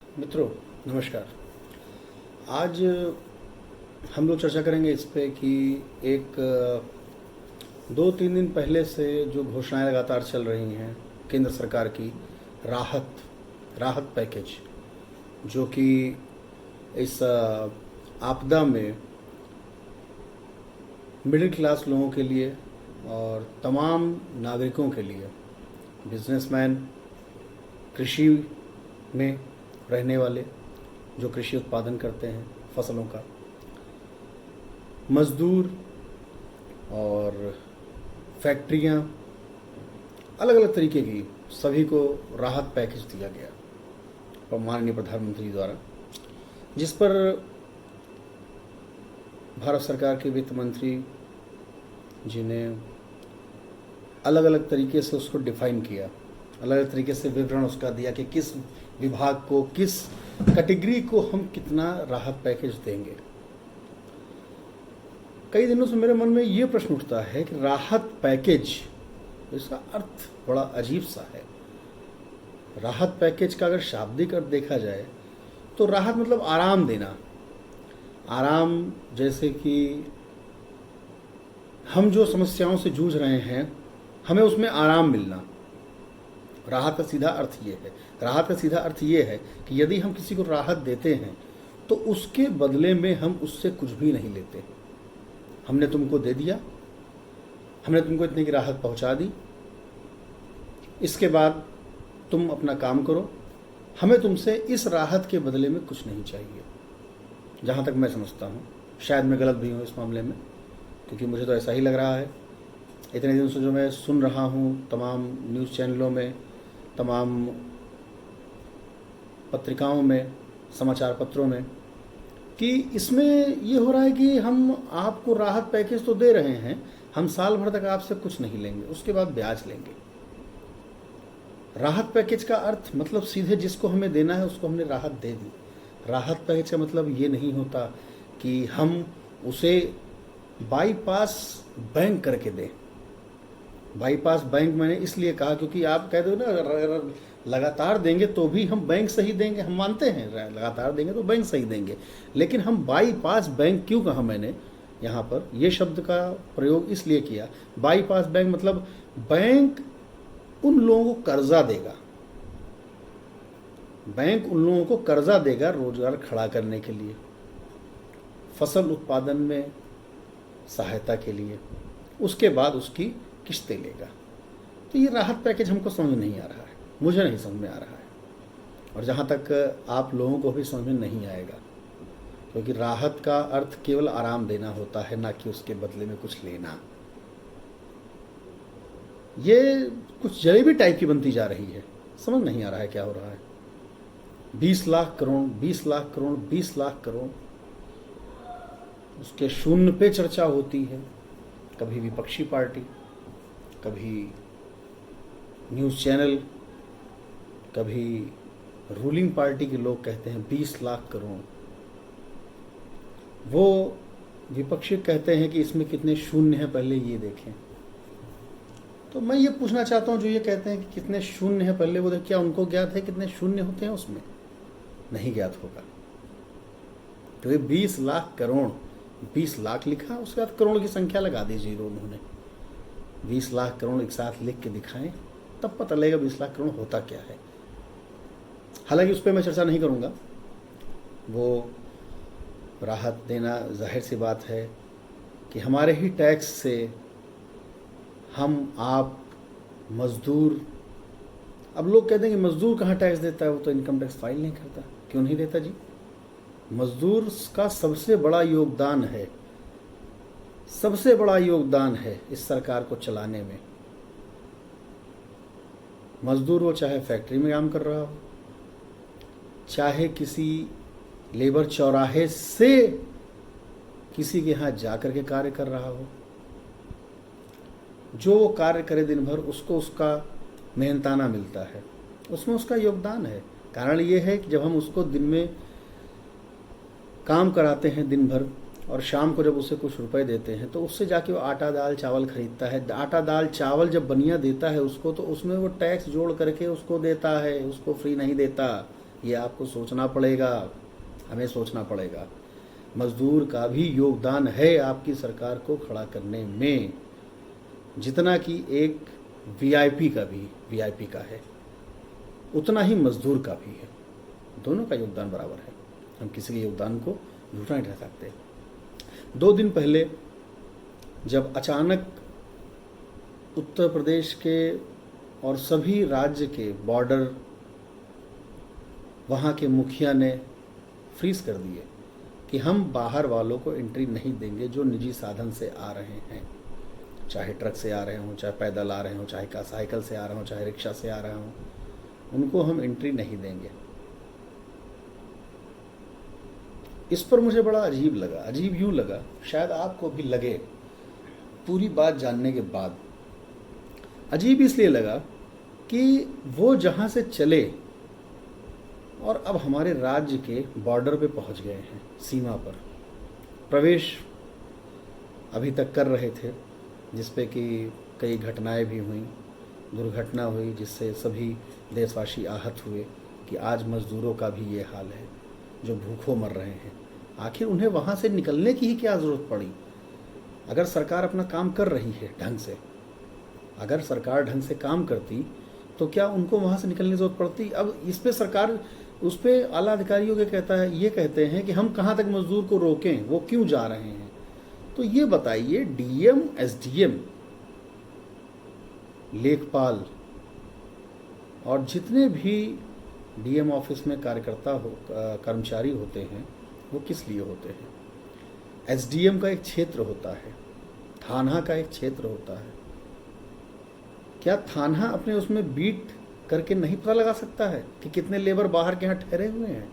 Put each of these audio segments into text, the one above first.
मित्रों, नमस्कार। आज हम लोग चर्चा करेंगे इस पे कि एक 2-3 दिन पहले से जो घोषणाएं लगातार चल रही हैं केंद्र सरकार की, राहत राहत पैकेज, जो कि इस आपदा में मिडिल क्लास लोगों के लिए और तमाम नागरिकों के लिए, बिजनेसमैन, कृषि में रहने वाले जो कृषि उत्पादन करते हैं फसलों का, मजदूर और फैक्ट्रियां, अलग अलग तरीके की सभी को राहत पैकेज दिया गया और माननीय प्रधानमंत्री द्वारा, जिस पर भारत सरकार के वित्त मंत्री जी ने अलग अलग तरीके से उसको डिफाइन किया, अलग अलग तरीके से विवरण उसका दिया कि किस विभाग को, किस कैटेगरी को हम कितना राहत पैकेज देंगे। कई दिनों से मेरे मन में ये प्रश्न उठता है कि राहत पैकेज, इसका अर्थ बड़ा अजीब सा है। राहत पैकेज का अगर शाब्दिक अर्थ देखा जाए तो राहत मतलब आराम देना। आराम, जैसे कि हम जो समस्याओं से जूझ रहे हैं हमें उसमें आराम मिलना। राहत का सीधा अर्थ ये है। राहत का सीधा अर्थ ये है कि यदि हम किसी को राहत देते हैं तो उसके बदले में हम उससे कुछ भी नहीं लेते। हमने तुमको दे दिया, हमने तुमको इतने की राहत पहुंचा दी, इसके बाद तुम अपना काम करो, हमें तुमसे इस राहत के बदले में कुछ नहीं चाहिए। जहाँ तक मैं समझता हूँ, शायद मैं गलत भी हूँ इस मामले में, क्योंकि मुझे तो ऐसा ही लग रहा है। इतने दिनों से जो मैं सुन रहा हूँ तमाम न्यूज़ चैनलों में, तमाम पत्रिकाओं में, समाचार पत्रों में, कि इसमें ये हो रहा है कि हम आपको राहत पैकेज तो दे रहे हैं, हम साल भर तक आपसे कुछ नहीं लेंगे, उसके बाद ब्याज लेंगे। राहत पैकेज का अर्थ मतलब सीधे जिसको हमें देना है उसको हमने राहत दे दी। राहत पैकेज का मतलब ये नहीं होता कि हम उसे बाईपास बैंक करके दें। बाईपास बैंक मैंने इसलिए कहा क्योंकि आप कह दो ना, लगातार देंगे तो भी हम बैंक से ही देंगे, हम मानते हैं लगातार देंगे तो बैंक से ही देंगे, लेकिन हम बाईपास बैंक क्यों कहा मैंने यहाँ पर, ये शब्द का प्रयोग इसलिए किया। बाईपास बैंक मतलब बैंक उन लोगों को कर्जा देगा, बैंक उन लोगों को कर्जा देगा रोजगार खड़ा करने के लिए, फसल उत्पादन में सहायता के लिए, उसके बाद उसकी किस्तें लेगा। तो ये राहत पैकेज हमको समझ नहीं आ रहा है, मुझे नहीं समझ में आ रहा है, और जहाँ तक आप लोगों को भी समझ में नहीं आएगा, क्योंकि राहत का अर्थ केवल आराम देना होता है, ना कि उसके बदले में कुछ लेना। ये कुछ जलेबी टाइप की बनती जा रही है, समझ नहीं आ रहा है क्या हो रहा है। 20 लाख करोड़, 20 लाख करोड़, 20 लाख करोड़, उसके शून्य पे चर्चा होती है। कभी विपक्षी पार्टी, कभी न्यूज़ चैनल, कभी रूलिंग पार्टी के लोग कहते हैं 20 लाख करोड़। वो विपक्षी कहते हैं कि इसमें कितने शून्य हैं पहले ये देखें। तो मैं ये पूछना चाहता हूँ, जो ये कहते हैं कि कितने शून्य हैं पहले वो देखें, क्या उनको ज्ञात है कितने शून्य होते हैं उसमें? नहीं ज्ञात होगा, क्योंकि 20 लाख करोड़, 20 लाख लिखा, उसके बाद करोड़ की संख्या लगा दी जीरो उन्होंने। 20 लाख करोड़ एक साथ लिख के दिखाएं, तब पता लगेगा 20 लाख करोड़ होता क्या है। हालांकि उस पर मैं चर्चा नहीं करूंगा। वो राहत देना, जाहिर सी बात है कि हमारे ही टैक्स से हम, आप, मजदूर, अब लोग कहते हैं कि मजदूर कहाँ टैक्स देता है, वो तो इनकम टैक्स फाइल नहीं करता। क्यों नहीं देता जी? मजदूर का सबसे बड़ा योगदान है, सबसे बड़ा योगदान है इस सरकार को चलाने में। मजदूर वो चाहे फैक्ट्री में काम कर रहा हो, चाहे किसी लेबर चौराहे से किसी के यहाँ जाकर के कार्य कर रहा हो, जो वो कार्य करे दिन भर उसको उसका मेहनताना मिलता है, उसमें उसका योगदान है। कारण ये है कि जब हम उसको दिन में काम कराते हैं दिन भर, और शाम को जब उसे कुछ रुपए देते हैं तो उससे जाके वो आटा दाल चावल खरीदता है। आटा दाल चावल जब बनिया देता है उसको, तो उसमें वो टैक्स जोड़ करके उसको देता है, उसको फ्री नहीं देता। ये आपको सोचना पड़ेगा, हमें सोचना पड़ेगा। मजदूर का भी योगदान है आपकी सरकार को खड़ा करने में, जितना कि एक वीआईपी का है, उतना ही मजदूर का भी है। दोनों का योगदान बराबर है, हम किसी के योगदान को झूठा नहीं ठहरा सकते। 2 दिन पहले जब अचानक उत्तर प्रदेश के और सभी राज्य के बॉर्डर वहाँ के मुखिया ने फ्रीज कर दिए कि हम बाहर वालों को एंट्री नहीं देंगे जो निजी साधन से आ रहे हैं, चाहे ट्रक से आ रहे हों, चाहे पैदल आ रहे हों, चाहे साइकिल से आ रहे हों, चाहे रिक्शा से आ रहे हों, उनको हम एंट्री नहीं देंगे। इस पर मुझे बड़ा अजीब लगा। अजीब यूँ लगा, शायद आपको भी लगे पूरी बात जानने के बाद। अजीब इसलिए लगा कि वो जहाँ से चले और अब हमारे राज्य के बॉर्डर पे पहुँच गए हैं, सीमा पर प्रवेश अभी तक कर रहे थे, जिस पे कि कई घटनाएं भी हुई, दुर्घटना हुई जिससे सभी देशवासी आहत हुए कि आज मज़दूरों का भी ये हाल है जो भूखों मर रहे हैं। आखिर उन्हें वहाँ से निकलने की ही क्या ज़रूरत पड़ी? अगर सरकार अपना काम कर रही है ढंग से, अगर सरकार ढंग से काम करती तो क्या उनको वहाँ से निकलने की ज़रूरत पड़ती? अब इस पे सरकार, उस पर आला अधिकारियों के ये कहते हैं कि हम कहाँ तक मजदूर को रोकें, वो क्यों जा रहे हैं। तो ये बताइए, डीएम, एसडीएम, लेखपाल और जितने भी डीएम ऑफिस में कर्मचारी होते हैं वो किस लिए होते हैं? एसडीएम का एक क्षेत्र होता है, थाना का एक क्षेत्र होता है। क्या थाना अपने उसमें बीट करके नहीं पता लगा सकता है कि कितने लेबर बाहर के यहाँ ठहरे हुए हैं?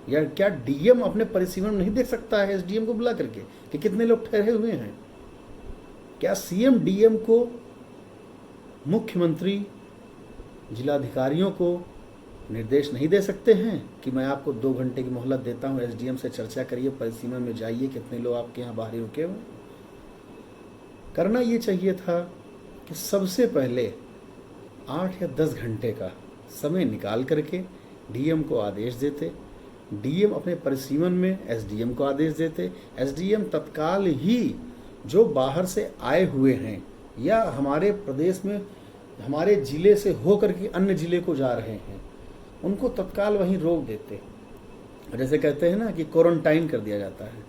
या क्या डीएम अपने परिसीमन नहीं देख सकता है एसडीएम को बुला करके कि कितने लोग ठहरे हुए हैं? क्या सीएम डीएम को, मुख्यमंत्री जिलाधिकारियों को निर्देश नहीं दे सकते हैं कि मैं आपको 2 घंटे की मोहलत देता हूं, एसडीएम से चर्चा करिए, परिसीमा में जाइए, कितने लोग आपके यहाँ बाहर रुके हुए? करना ये चाहिए था कि सबसे पहले 8 या 10 घंटे का समय निकाल करके डीएम को आदेश देते, डीएम अपने परिसीमन में एसडीएम को आदेश देते, एसडीएम तत्काल ही जो बाहर से आए हुए हैं या हमारे प्रदेश में हमारे ज़िले से होकर के अन्य ज़िले को जा रहे हैं, उनको तत्काल वहीं रोक देते। जैसे कहते हैं ना कि क्वारंटाइन कर दिया जाता है,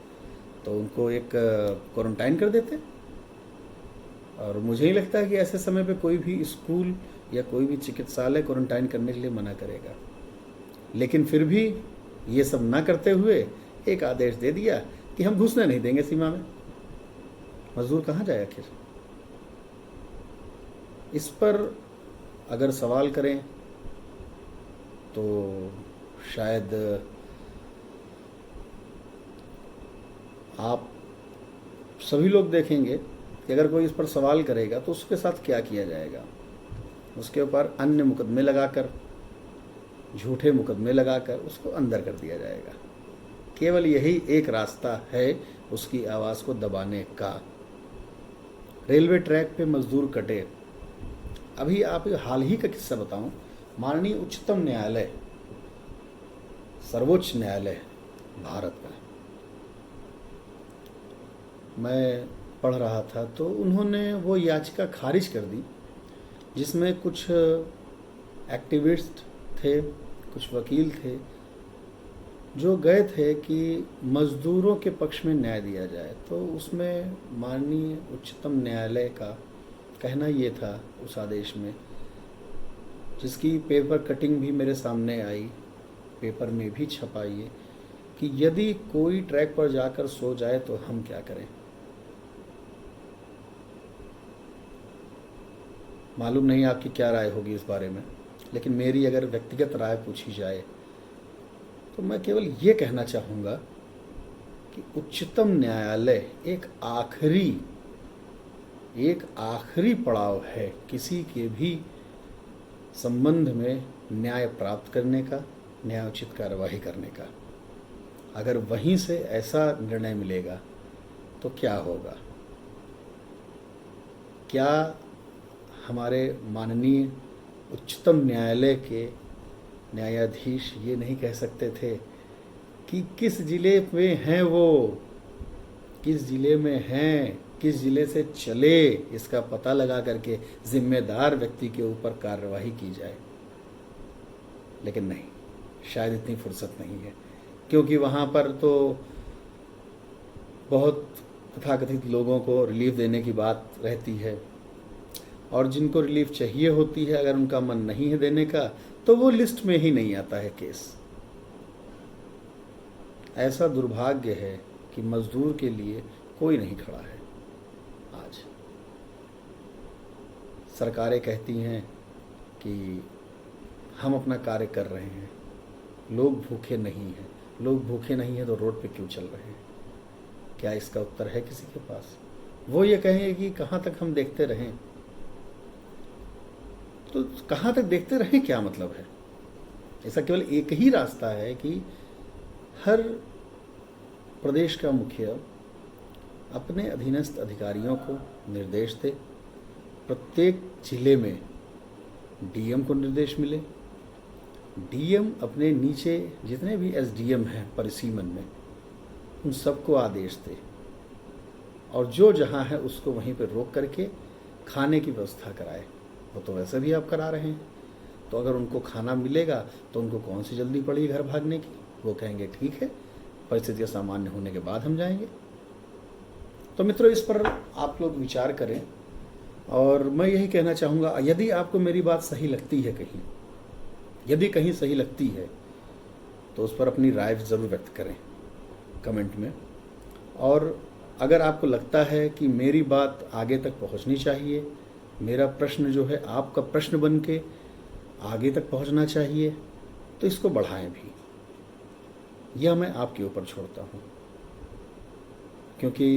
तो उनको एक क्वारंटाइन कर देते। और मुझे ही लगता है कि ऐसे समय पे कोई भी स्कूल या कोई भी चिकित्सालय क्वारंटाइन करने के लिए मना करेगा। लेकिन फिर भी ये सब ना करते हुए एक आदेश दे दिया कि हम घुसने नहीं देंगे सीमा में। मजदूर कहाँ जाए आखिर? इस पर अगर सवाल करें तो शायद आप सभी लोग देखेंगे कि अगर कोई इस पर सवाल करेगा तो उसके साथ क्या किया जाएगा। उसके ऊपर अन्य मुकदमे लगाकर, झूठे मुकदमे लगाकर उसको अंदर कर दिया जाएगा। केवल यही एक रास्ता है उसकी आवाज़ को दबाने का। रेलवे ट्रैक पे मजदूर कटे। अभी आप हाल ही का किस्सा बताऊं, माननीय उच्चतम न्यायालय, सर्वोच्च न्यायालय भारत का, मैं पढ़ रहा था तो उन्होंने वो याचिका खारिज कर दी जिसमें कुछ एक्टिविस्ट थे, कुछ वकील थे जो गए थे कि मज़दूरों के पक्ष में न्याय दिया जाए। तो उसमें माननीय उच्चतम न्यायालय का कहना ये था उस आदेश में, जिसकी पेपर कटिंग भी मेरे सामने आई, पेपर में भी छपा ये, कि यदि कोई ट्रैक पर जाकर सो जाए तो हम क्या करें। मालूम नहीं आपकी क्या राय होगी इस बारे में, लेकिन मेरी अगर व्यक्तिगत राय पूछी जाए तो मैं केवल ये कहना चाहूँगा कि उच्चतम न्यायालय एक आखिरी पड़ाव है किसी के भी संबंध में न्याय प्राप्त करने का, न्यायोचित कार्यवाही करने का। अगर वहीं से ऐसा निर्णय मिलेगा तो क्या होगा? क्या हमारे माननीय उच्चतम न्यायालय के न्यायाधीश ये नहीं कह सकते थे कि किस ज़िले में हैं वो, किस ज़िले में हैं, किस ज़िले से चले, इसका पता लगा करके जिम्मेदार व्यक्ति के ऊपर कार्रवाई की जाए। लेकिन नहीं, शायद इतनी फुर्सत नहीं है, क्योंकि वहाँ पर तो बहुत तथाकथित लोगों को रिलीफ देने की बात रहती है, और जिनको रिलीफ चाहिए होती है अगर उनका मन नहीं है देने का तो वो लिस्ट में ही नहीं आता है केस। ऐसा दुर्भाग्य है कि मजदूर के लिए कोई नहीं खड़ा है। आज सरकारें कहती हैं कि हम अपना कार्य कर रहे हैं, लोग भूखे नहीं हैं। लोग भूखे नहीं हैं तो रोड पे क्यों चल रहे हैं? क्या इसका उत्तर है किसी के पास? वो ये कहेंगे कि कहाँ तक हम देखते रहें। तो कहाँ तक देखते रहें क्या मतलब है? ऐसा केवल एक ही रास्ता है कि हर प्रदेश का मुखिया अपने अधीनस्थ अधिकारियों को निर्देश दे, प्रत्येक जिले में डीएम को निर्देश मिले, डीएम अपने नीचे जितने भी एसडीएम हैं परिसीमन में उन सबको आदेश दे, और जो जहाँ है उसको वहीं पर रोक करके खाने की व्यवस्था कराए। वो तो वैसे भी आप करा रहे हैं, तो अगर उनको खाना मिलेगा तो उनको कौन सी जल्दी पड़ी घर भागने की? वो कहेंगे ठीक है, परिस्थितियाँ सामान्य होने के बाद हम जाएंगे। तो मित्रों, इस पर आप लोग विचार करें, और मैं यही कहना चाहूँगा, यदि आपको मेरी बात सही लगती है कहीं, यदि कहीं सही लगती है तो उस पर अपनी राय ज़रूर व्यक्त करें कमेंट में। और अगर आपको लगता है कि मेरी बात आगे तक पहुंचनी चाहिए, मेरा प्रश्न जो है आपका प्रश्न बन के आगे तक पहुंचना चाहिए, तो इसको बढ़ाएं भी। यह मैं आपके ऊपर छोड़ता हूं, क्योंकि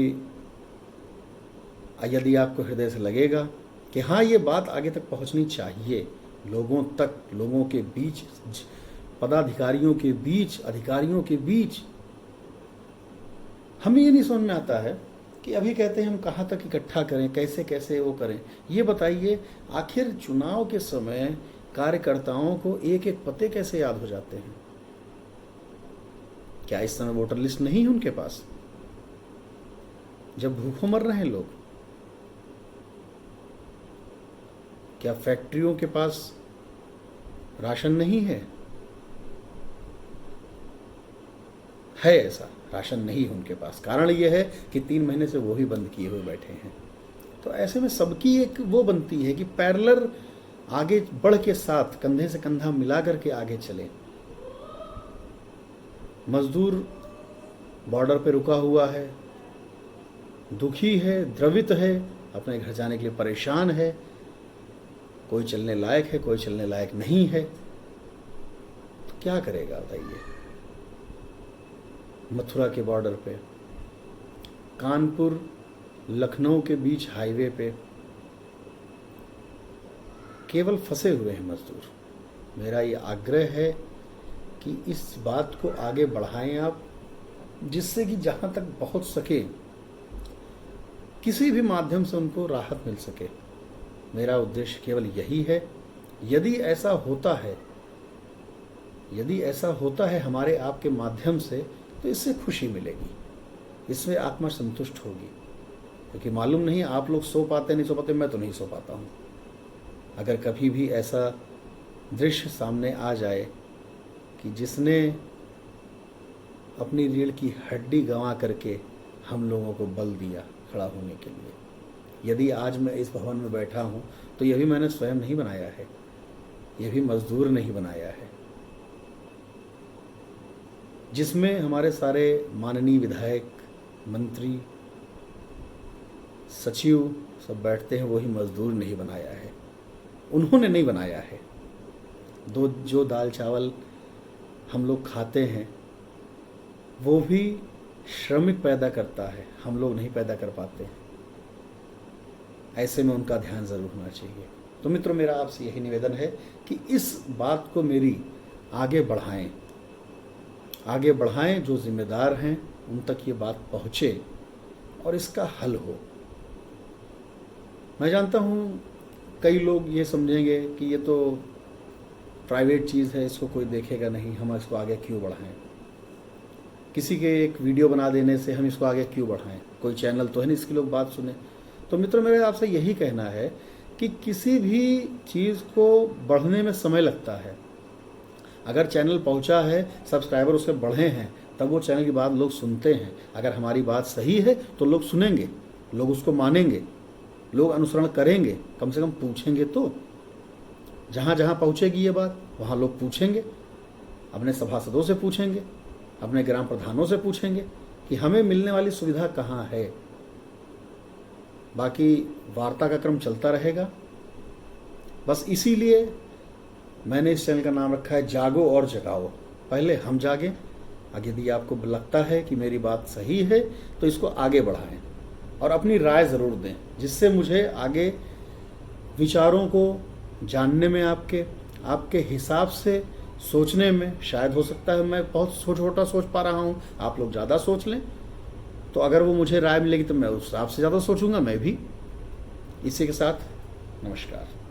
यदि आपको हृदय से लगेगा कि हाँ ये बात आगे तक पहुंचनी चाहिए, लोगों तक, लोगों के बीच, पदाधिकारियों के बीच, अधिकारियों के बीच, हमें ये नहीं समझ में आता है कि अभी कहते हैं हम कहाँ तक इकट्ठा करें, कैसे कैसे वो करें। ये बताइए, आखिर चुनाव के समय कार्यकर्ताओं को एक एक पते कैसे याद हो जाते हैं? क्या इस समय वोटर लिस्ट नहीं है उनके पास, जब भूखों मर रहे हैं लोग? क्या फैक्ट्रियों के पास राशन नहीं है? ऐसा राशन नहीं है उनके पास। कारण यह है कि 3 महीने से वो ही बंद किए हुए बैठे हैं। तो ऐसे में सबकी एक वो बनती है कि पैरेलल आगे बढ़ के साथ कंधे से कंधा मिला करके आगे चले। मजदूर बॉर्डर पे रुका हुआ है, दुखी है, द्रवित है, अपने घर जाने के लिए परेशान है, कोई चलने लायक है, कोई चलने लायक नहीं है, तो क्या करेगा बताइए? मथुरा के बॉर्डर पे, कानपुर लखनऊ के बीच हाईवे पे केवल फंसे हुए हैं मजदूर। मेरा ये आग्रह है कि इस बात को आगे बढ़ाएं आप, जिससे कि जहाँ तक पहुँच सके किसी भी माध्यम से उनको राहत मिल सके। मेरा उद्देश्य केवल यही है। यदि ऐसा होता है हमारे आपके माध्यम से, तो इससे खुशी मिलेगी, इसमें आत्मा संतुष्ट होगी। क्योंकि मालूम नहीं आप लोग सो पाते नहीं सो पाते, मैं तो नहीं सो पाता हूँ। अगर कभी भी ऐसा दृश्य सामने आ जाए कि जिसने अपनी रीढ़ की हड्डी गंवा करके हम लोगों को बल दिया खड़ा होने के लिए, यदि आज मैं इस भवन में बैठा हूँ तो यह भी मैंने स्वयं नहीं बनाया है, यह भी मजदूर नहीं बनाया है। जिसमें हमारे सारे माननीय विधायक, मंत्री, सचिव सब बैठते हैं, वही मजदूर नहीं बनाया है, उन्होंने नहीं बनाया है। जो दाल चावल हम लोग खाते हैं वो भी श्रमिक पैदा करता है, हम लोग नहीं पैदा कर पाते। ऐसे में उनका ध्यान ज़रूर होना चाहिए। तो मित्रों, मेरा आपसे यही निवेदन है कि इस बात को मेरी आगे बढ़ाएं, जो जिम्मेदार हैं उन तक ये बात पहुँचे और इसका हल हो। मैं जानता हूँ कई लोग ये समझेंगे कि ये तो प्राइवेट चीज़ है, इसको कोई देखेगा नहीं, हम इसको आगे क्यों बढ़ाएं? किसी के एक वीडियो बना देने से हम इसको आगे क्यों बढ़ाएं? कोई चैनल तो है नहीं इसकी लोग बात सुने। तो मित्रों, मेरा आपसे यही कहना है कि किसी भी चीज़ को बढ़ने में समय लगता है। अगर चैनल पहुंचा है, सब्सक्राइबर उसके बढ़े हैं, तब वो चैनल की बात लोग सुनते हैं। अगर हमारी बात सही है तो लोग सुनेंगे, लोग उसको मानेंगे, लोग अनुसरण करेंगे, कम से कम पूछेंगे तो। जहाँ जहाँ पहुँचेगी ये बात, वहाँ लोग पूछेंगे, अपने सभासदों से पूछेंगे, अपने ग्राम प्रधानों से पूछेंगे कि हमें मिलने वाली सुविधा कहाँ है। बाकी वार्ता का क्रम चलता रहेगा। बस इसीलिए मैंने इस चैनल का नाम रखा है जागो और जगाओ। पहले हम जागें, आगे यदि आपको लगता है कि मेरी बात सही है तो इसको आगे बढ़ाएं और अपनी राय ज़रूर दें, जिससे मुझे आगे विचारों को जानने में, आपके हिसाब से सोचने में, शायद हो सकता है मैं बहुत छोटा सोच पा रहा हूँ, आप लोग ज़्यादा सोच लें। तो अगर वो मुझे राय मिलेगी तो मैं उस हिसाब से ज़्यादा सोचूंगा मैं भी। इसी के साथ नमस्कार।